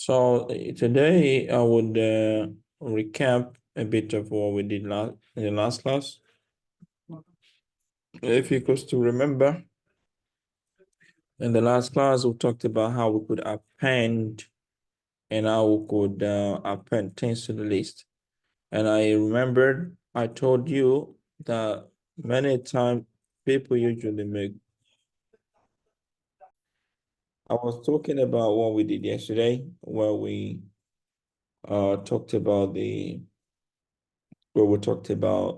So today I would recap a bit of what we did in the last class. If you could still remember, in the last class we talked about how we could append and how we could append things to the list. And I remembered I told you that many times people usually make. I was talking about what we did yesterday, where we talked about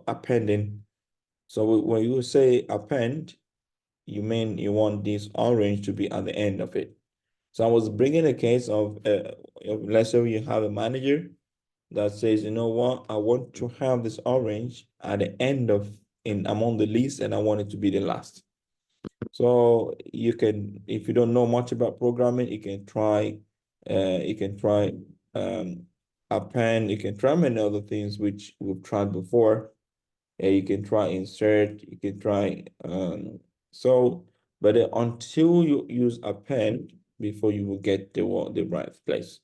appending. So when you say append, you mean you want this orange to be at the end of it. So I was bringing a case of let's say you have a manager that says, you know what, I want to have this orange at the end among the list, and I want it to be the last. So you can, if you don't know much about programming, you can try append, you can try many other things which we've tried before. You can try insert, you can try but until you use append before you will get the right place.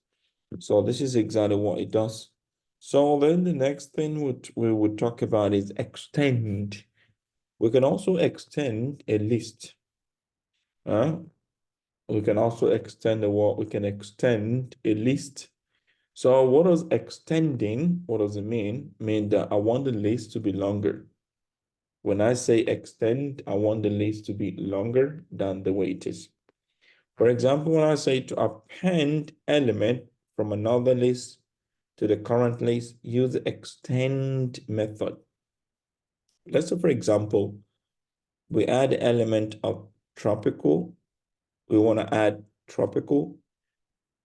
So this is exactly what it does. So then the next thing we would talk about is extend. We can also extend a list. We can also extend we can extend a list. So what does extending, what does it mean? Mean that I want the list to be longer. When I say extend, I want the list to be longer than the way it is. For example, when I say to append element from another list to the current list, use the extend method. Let's say, for example, we add the element of tropical. We want to add tropical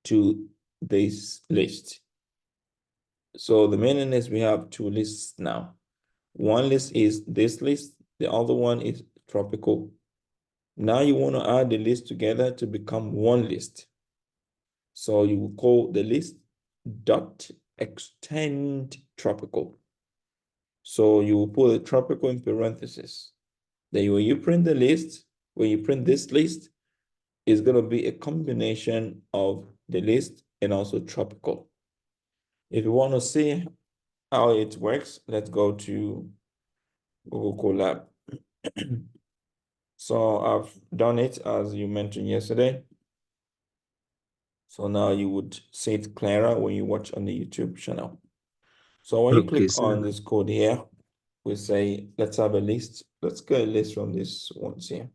to this list. So the meaning is we have two lists now. One list is this list, the other one is tropical. Now you want to add the list together to become one list. So you will call the list dot extend tropical. So you will put a tropical in parentheses. Then when you print the list, when you print this list, it's going to be a combination of the list and also tropical. If you want to see how it works, let's go to Google Colab. So I've done it as you mentioned yesterday. So now you would see it clearer when you watch on the YouTube channel. So when you click on this code here, we say, let's have a list. Let's get a list from this ones here.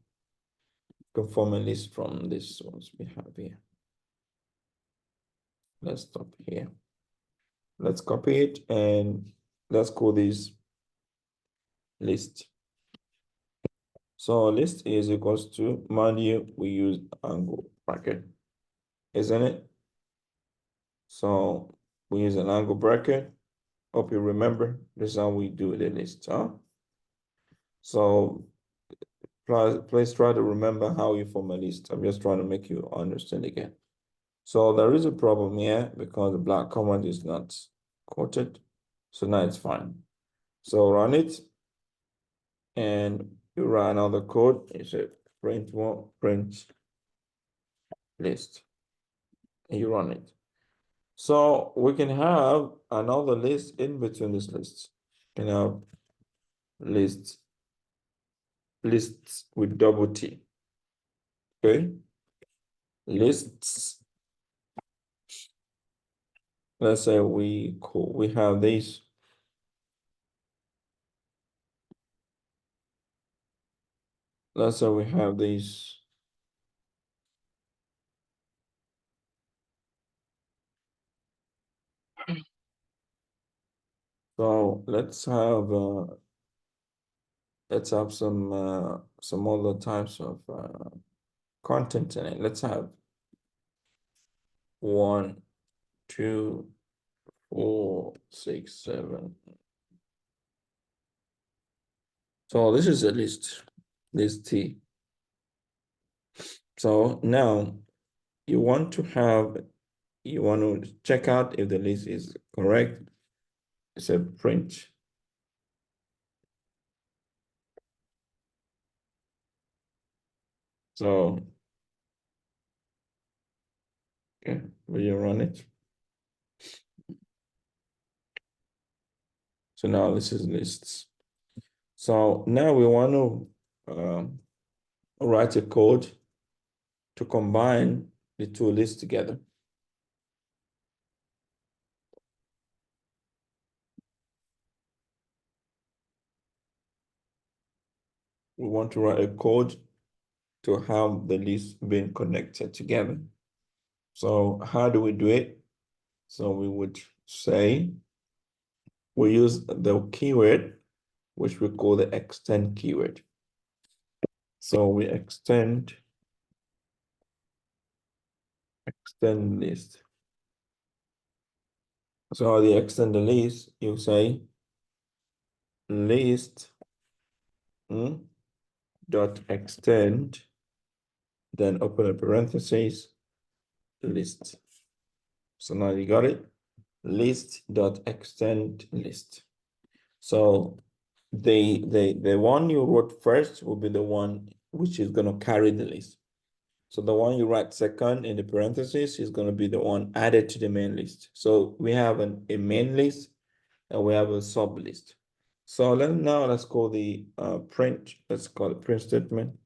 Conform a list from this ones we have here. Let's stop here. Let's copy it and let's call this list. So list is equals to, mind you, we use angle bracket, isn't it? So we use an angle bracket. Hope you remember, this is how we do the list, huh? So please try to remember how you form a list. I'm just trying to make you understand again. So there is a problem here because the black command is not quoted. So now it's fine. So run it and you run another code. You say print list. And you run it. So we can have another list in between this list. You can have lists with double T. Okay. Lists. Let's say we have these. Let's say we have these. So let's have some other types of content in it. Let's have 1, 2, 4, 6, 7. So this is a list T. So now you want to check out if the list is correct. It's a print. So, okay. Will you run it? So now this is lists. So now we want to write a code to combine the two lists together. We want to write a code to have the lists being connected together. So how do we do it? So we would say we use the keyword, which we call the extend keyword. So we extend list. So the extend the list, you say list dot extend, then open a parenthesis, list. So now you got it. List dot extend list. So the one you wrote first will be the one which is going to carry the list. So the one you write second in the parentheses is going to be the one added to the main list. So we have a main list and we have a sub list. So let's call the print. Let's call it print statement.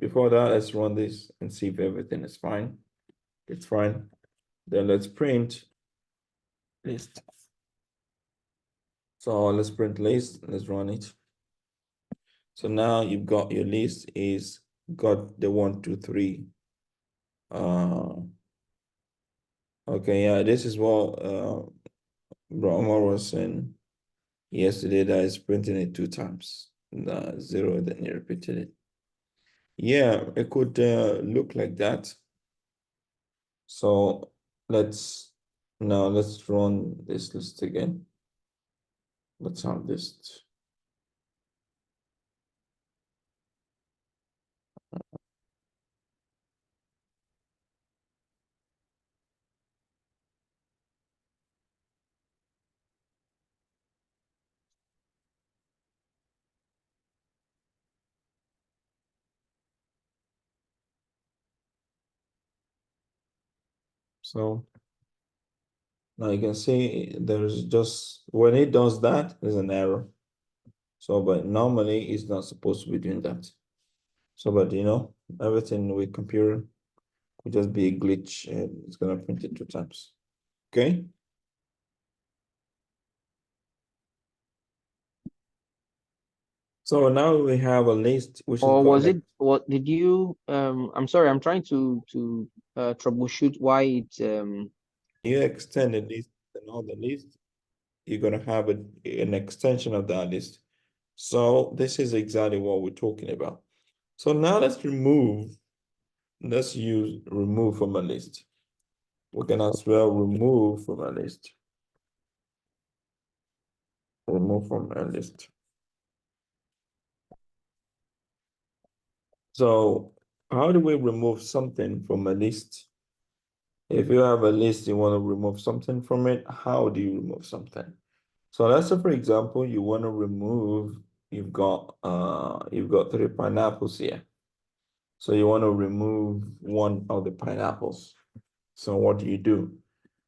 Before that, let's run this and see if everything is fine. It's fine. Then let's print list. So let's print list. Let's run it. So now you've got your list is got the 1, 2, 3. Okay, yeah, this is what Omar was saying yesterday, that is printing it 2 times. The 0, then you repeated it. Yeah, it could look like that. So let's run this list again. Let's have this. So now you can see there's just, when it does that, there's an error. So, but normally it's not supposed to be doing that. So, but you know, everything with computer could just be a glitch and it's gonna print it 2 times. Okay. So now we have a list which is Or got was like, it, what did you, I'm sorry, I'm trying to troubleshoot why it, you extend the list and all the list, you're gonna have an extension of that list. So this is exactly what we're talking about. So now let's use remove from a list. We can as well remove from a list. Remove from a list. So how do we remove something from a list? If you have a list, you want to remove something from it, how do you remove something? So let's say, for example, you want to remove, you've got 3 pineapples here. So you want to remove one of the pineapples. So what do?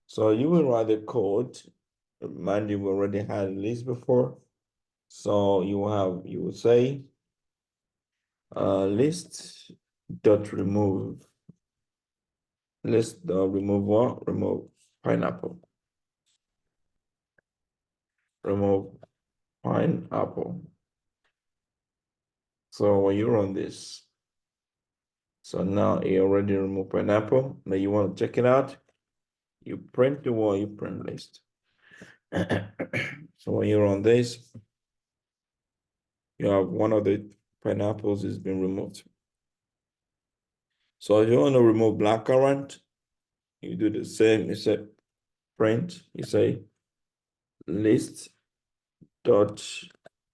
So you will write the code. Mind you, we already had a list before. So you will say list dot remove. List dot remove what? Remove pineapple. Remove pineapple. So when you run this, so now you already remove pineapple. Now you want to check it out. You print the one, you print list. So when you run this, you have one of the pineapples has been removed. So if you want to remove blackcurrant, you do the same. You say print, you say list dot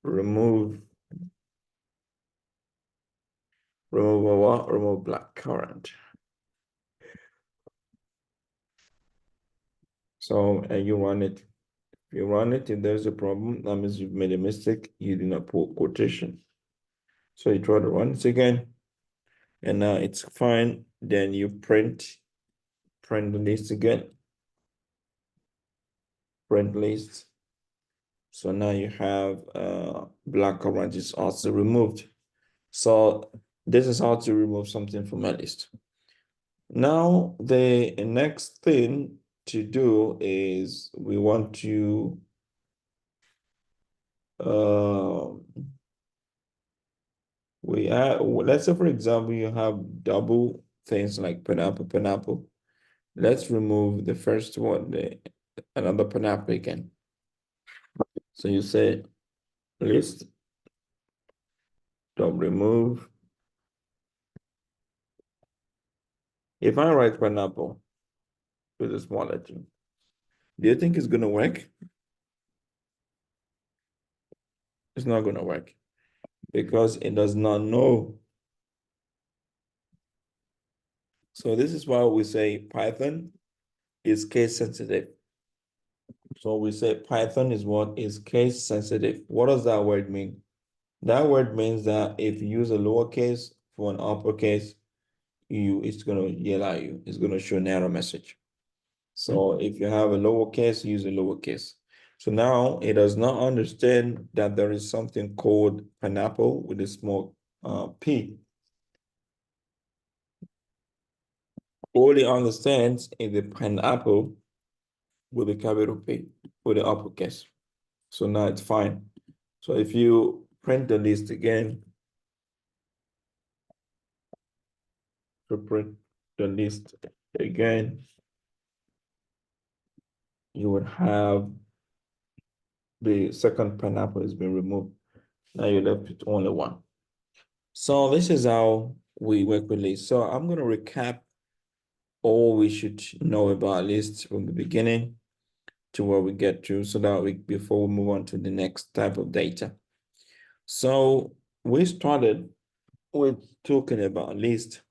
remove what? Remove blackcurrant. So and you run it. If you run it, if there's a problem, that means you've made a mistake. You did not put quotation. So you try to run it again, and now it's fine. Then you print print the list again. Print list. So now you have black orange is also removed. So this is how to remove something from a list. Now the next thing to do is we want to let's say for example you have double things like pineapple. Let's remove the first one, another pineapple again. So you say list dot remove. If I write pineapple with a small letter, do you think it's gonna work? It's not gonna work because it does not know. So this is why we say Python is case sensitive. So we say Python is what is case sensitive. What does that word mean? That word means that if you use a lowercase for an uppercase, it's gonna yell at you. It's gonna show an error message. So if you have a lowercase, use a lowercase. So now it does not understand that there is something called pineapple with a small p. All it understands is the pineapple with a capital P, with the uppercase. So now it's fine. So if you print the list again, to print the list again, you would have the second pineapple has been removed. Now you're left with only one. So this is how we work with lists. So I'm going to recap all we should know about lists from the beginning to where we get to, so that before we move on to the next type of data. So we started with talking about list.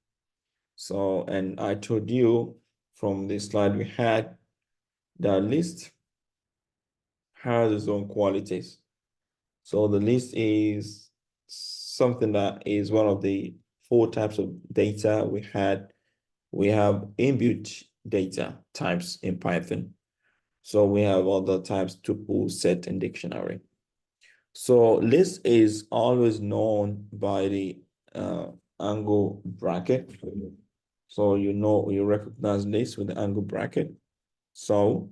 So, and I told you from the slide we had that list has its own qualities. So the list is something that is one of the 4 types of data we had. We have inbuilt data types in Python. So we have other types, tuple, set, and dictionary. So list is always known by the angle bracket. So you recognize list with the angle bracket. So,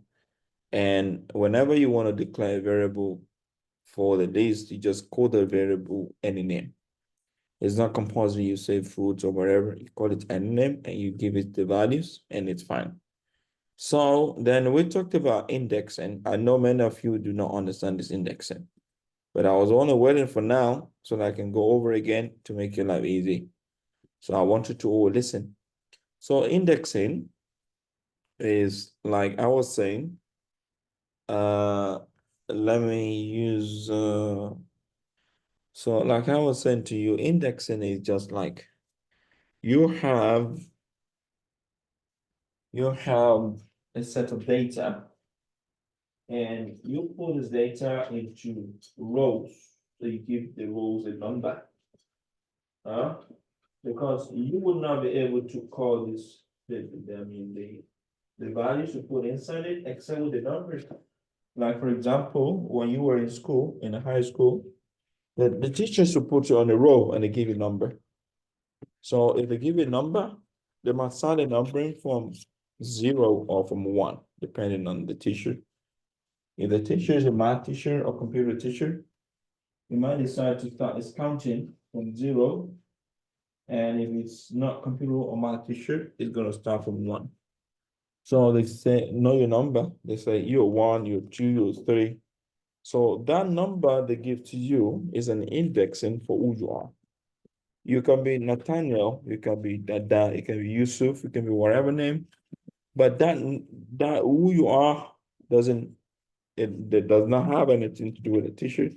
and whenever you want to declare a variable for the list, you just call the variable any name. It's not compulsory you say fruits or whatever. You call it any name and you give it the values and it's fine. So then we talked about indexing. I know many of you do not understand this indexing, but I was only waiting for now so that I can go over again to make your life easy. So I want you to all listen. So indexing is, like I was saying, let me use, so like I was saying to you, indexing is just like you have a set of data and you put this data into rows. So you give the rows a number. Because you would not be able to call this, the values you put inside it, except with the numbers. Like for example, when you were in school, in high school, the teachers will put you on a row and they give you a number. So if they give you a number, they must start the numbering from 0 or from 1, depending on the teacher. If the teacher is a math teacher or computer teacher, you might decide to start counting from 0. And if it's not computer or math teacher, it's going to start from 1. So they say, know your number. They say you're 1, you're 2, you're 3. So that number they give to you is an indexing for who you are. You can be Nathaniel, you can be Dada, it can be Yusuf, it can be whatever name. But that who you are that does not have anything to do with the teacher.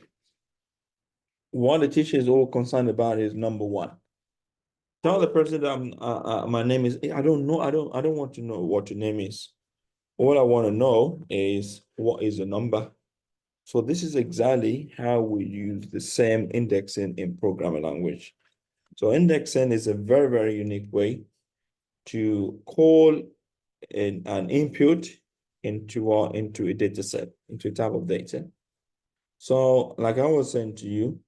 What the teacher is all concerned about is number 1. Tell the person that my name is, I don't know, I don't want to know what your name is. All I want to know is what is the number. So this is exactly how we use the same indexing in programming language. So indexing is a very, very unique way to call an input into a data set, into a type of data. So like I was saying to you,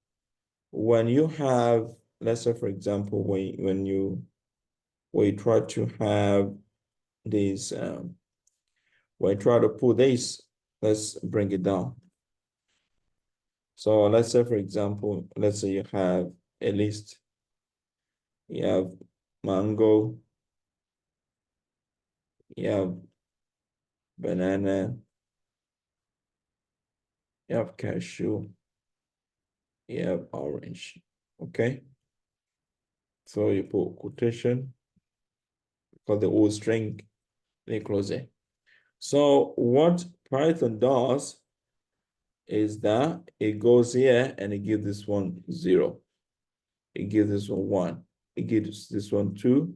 when you have, let's say for example, when you try to have this, when you try to put this, let's bring it down. So let's say for example, let's say you have a list. You have mango, you have banana, you have cashew, you have orange. Okay. So you put quotation for the whole string, then close it. So what Python does is that it goes here and it gives this one 0. It gives this one 1. It gives this one 2.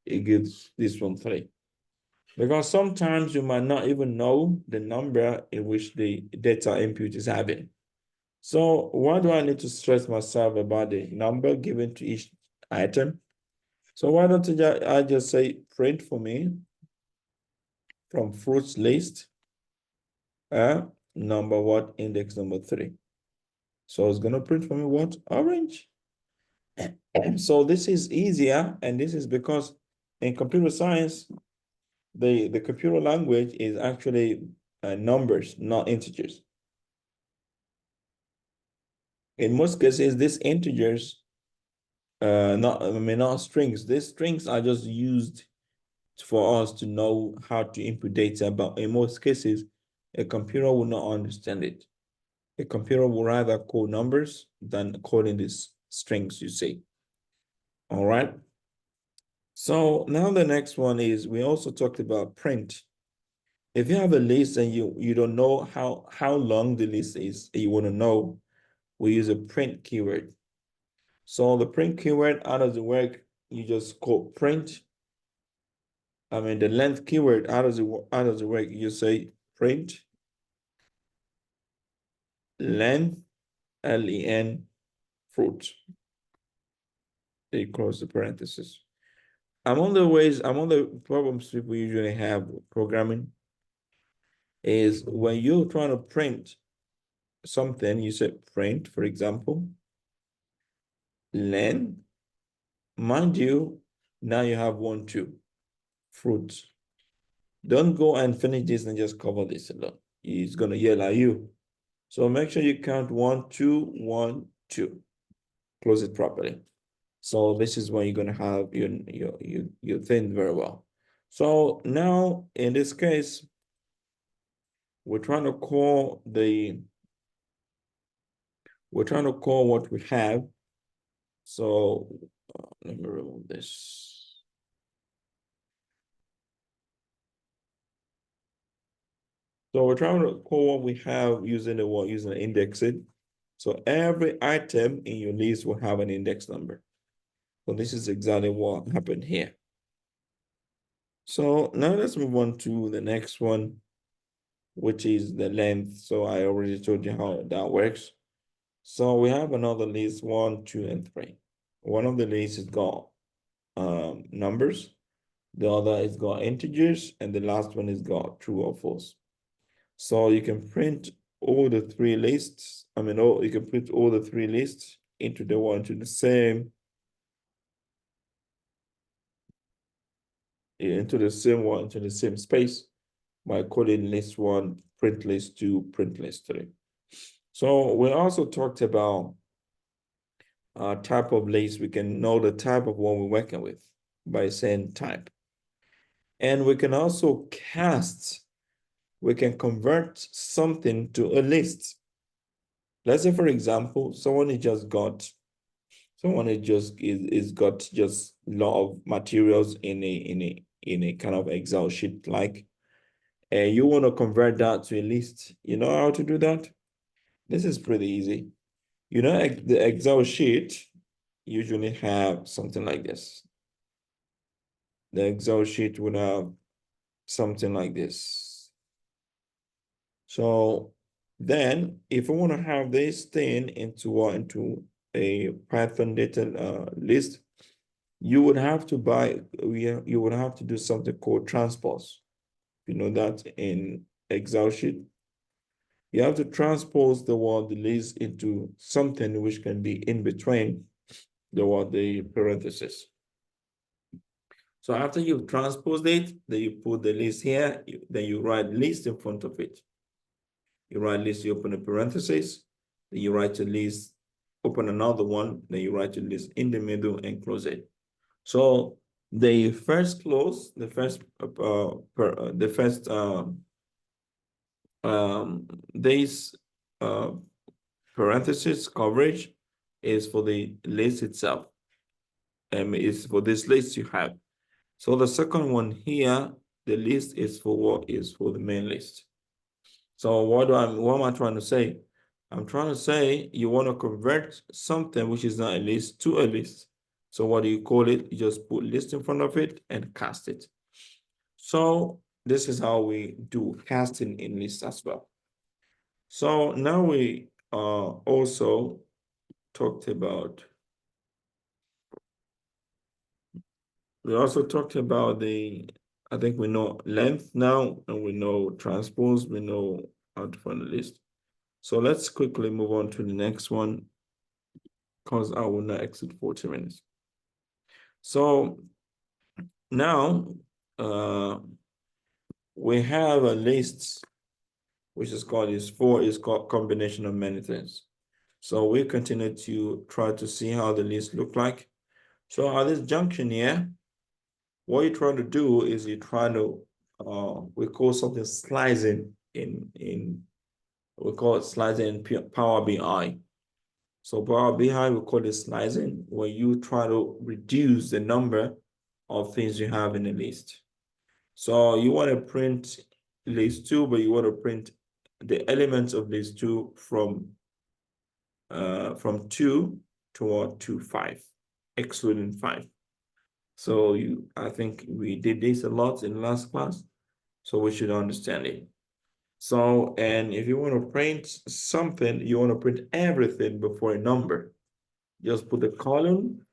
It gives this one 3. Because sometimes you might not even know the number in which the data input is having. So why do I need to stress myself about the number given to each item? So why don't I just say print for me from fruits list, number what, index number 3. So it's gonna print for me what? Orange. So this is easier, and this is because in computer science, the computer language is actually numbers, not integers. In most cases, these integers, not strings. These strings are just used for us to know how to input data, but in most cases, a computer will not understand it. A computer will rather code numbers than coding these strings, you see. All right. So now the next one is, we also talked about print. If you have a list and you don't know how long the list is, you want to know, we use a print keyword. So the print keyword, how does it work? You just call print. I mean, the length keyword, how does it work? You say print length, LEN, fruit. They close the parentheses. Among the problems people usually have with programming is when you're trying to print something, you say print, for example, len. Mind you, now you have 1, 2, fruit. Don't go and finish this and just cover this alone. It's gonna yell at you. So make sure you count 1, 2, 1, 2. Close it properly. So this is when you're gonna have your thing very well. So now in this case, we're trying to call what we have. So let me remove this. So we're trying to call what we have using the indexing. So every item in your list will have an index number. So this is exactly what happened here. So now let's move on to the next one, which is the length. So I already told you how that works. So we have another list, 1, 2, and 3. One of the lists has got numbers. The other is got integers, and the last one is got true or false. So you can print all the 3 lists. You can put all the 3 lists into the same space by calling list 1, print list 2, print list 3. So we also talked about type of list. We can know the type of one we're working with by saying type. And we can also we can convert something to a list. Let's say, for example, someone has got just a lot of materials in a kind of Excel sheet, like, and you want to convert that to a list. You know how to do that? This is pretty easy. You know, the Excel sheet usually have something like this. The Excel sheet would have something like this. So then if I want to have this thing into a Python data list, you would have to you would have to do something called transpose. You know that in Excel sheet. You have to transpose the word the list into something which can be in between the parentheses. So after you've transposed it, then you put the list here, then you write list in front of it. You write list, you open a parenthesis, then you write a list, open another one, then you write a list in the middle and close it. So the first clause, the first this parenthesis coverage is for the list itself. Is for this list you have. So the second one here, the list is for what is for the main list. So what am I trying to say? I'm trying to say you want to convert something which is not a list to a list. So what do you call it? You just put list in front of it and cast it. So this is how we do casting in lists as well. So now we also talked about, I think we know length now, and we know transpose, we know how to find the list. So let's quickly move on to the next one, because I will not exceed 40 minutes. So now we have a list, which is called combination of many things. So we continue to try to see how the list look like. So at this junction here, what you're trying to do is you try to we call something slicing we call it slicing in Power BI. So Power BI, we call it slicing, where you try to reduce the number of things you have in a list. So you want to print list 2, but you want to print the elements of list 2 from 2 to 5, excluding 5. So I think we did this a lot in last class, so we should understand it. So, and if you want to print something, you want to print everything before a number. Just put a column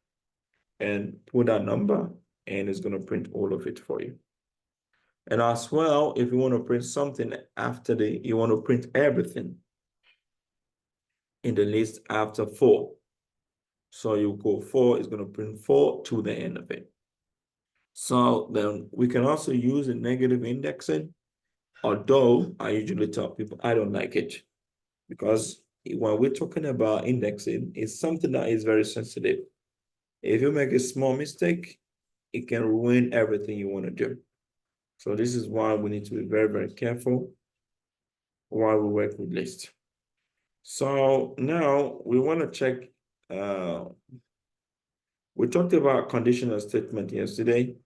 and put that number, and it's going to print all of it for you. And as well, if you want to print something after you want to print everything in the list after 4. So you go 4, it's going to print 4 to the end of it. So then we can also use a negative indexing, although I usually tell people I don't like it, because when we're talking about indexing, it's something that is very sensitive. If you make a small mistake, it can ruin everything you want to do. So this is why we need to be very, very careful while we work with lists. So now we want to check, we talked about conditional statement yesterday.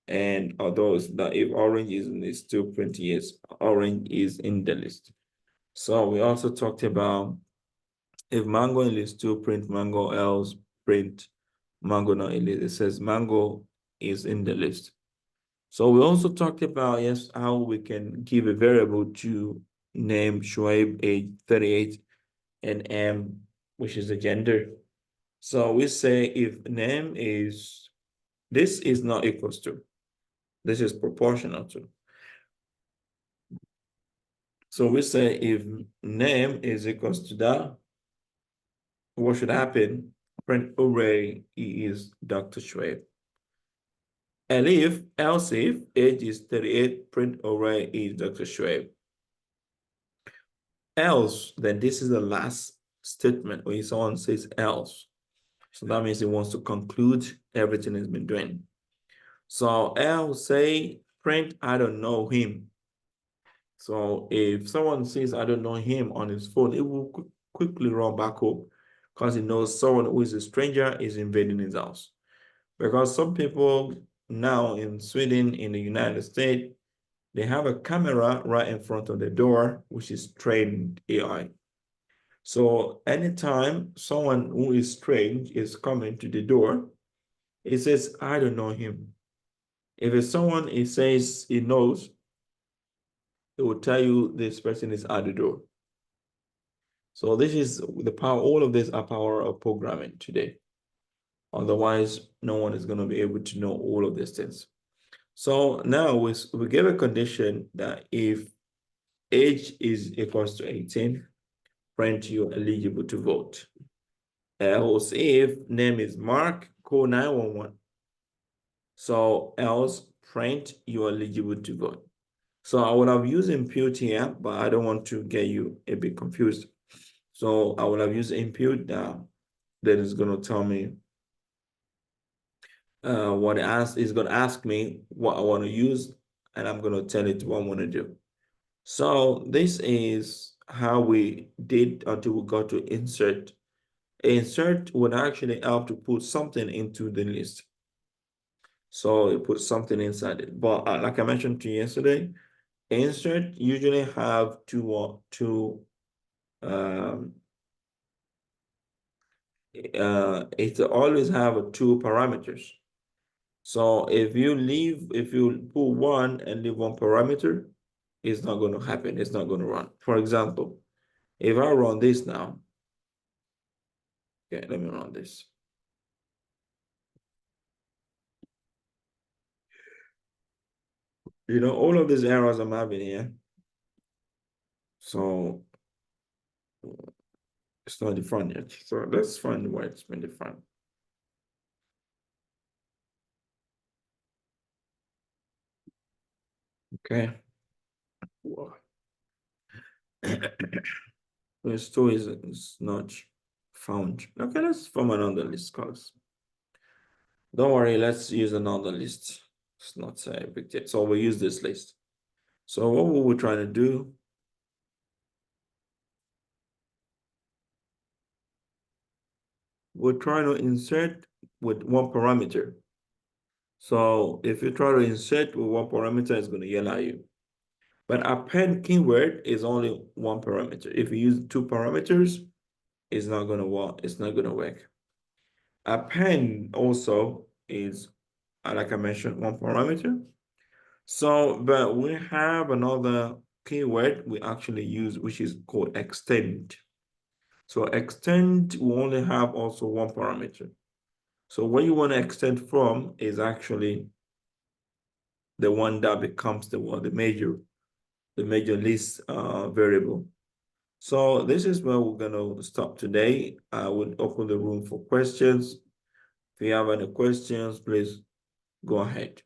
And although that if orange is in list 2, print yes, orange is in the list. So we also talked about if mango in list 2, print mango, else print mango not in list. It says mango is in the list. So we also talked about, yes, how we can give a variable to name Shoaib, age 38, and M, which is the gender. So we say if name is, this is not equals to, this is proportional to. So we say if name is equals to that, what should happen? Print array is Dr. Shoaib. And else if age is 38, print array is Dr. Shoaib. Else, then this is the last statement when someone says else. So that means it wants to conclude everything has been doing. So else say print I don't know him. So if someone says I don't know him on his phone, it will quickly run back up because it knows someone who is a stranger is invading his house. Because some people now in Sweden, in the United States, they have a camera right in front of the door, which is trained AI. So anytime someone who is strange is coming to the door, it says, I don't know him. If it's someone it says he knows, it will tell you this person is at the door. So this is the power, all of this are power of programming today. Otherwise, no one is going to be able to know all of these things. So now we give a condition that if age is equals to 18, print you're eligible to vote. Else if name is Mark, call 911. So else print you're eligible to vote. So I would have used impute here, but I don't want to get you a bit confused. So I will have used impute that is going to tell me what it is going to ask me what I want to use, and I'm going to tell it what I want to do. So this is how we did until we got to insert. Insert would actually help to put something into the list. So it puts something inside it. But like I mentioned to you yesterday, insert usually have it always have two parameters. So if you put one and leave one parameter, it's not going to happen. It's not going to run. For example, if I run this now, okay, let me run this. You know, all of these errors I'm having here. So it's not defined yet. So let's find why it's been defined. Okay. The store is not found. Okay, let's form another list, cause don't worry, let's use another list. It's not a big deal. So we'll use this list. So what were we trying to do? We're trying to insert with one parameter. So if you try to insert with one parameter, it's going to yell at you. But append keyword is only one parameter. If you use two parameters, it's not going to work. It's not going to work. Append also is, like I mentioned, one parameter. So, but we have another keyword we actually use, which is called extend. So extend will only have also one parameter. So what you want to extend from is actually the one that becomes the major list variable. So this is where we're going to stop today. I would open the room for questions. If you have any questions, please go ahead.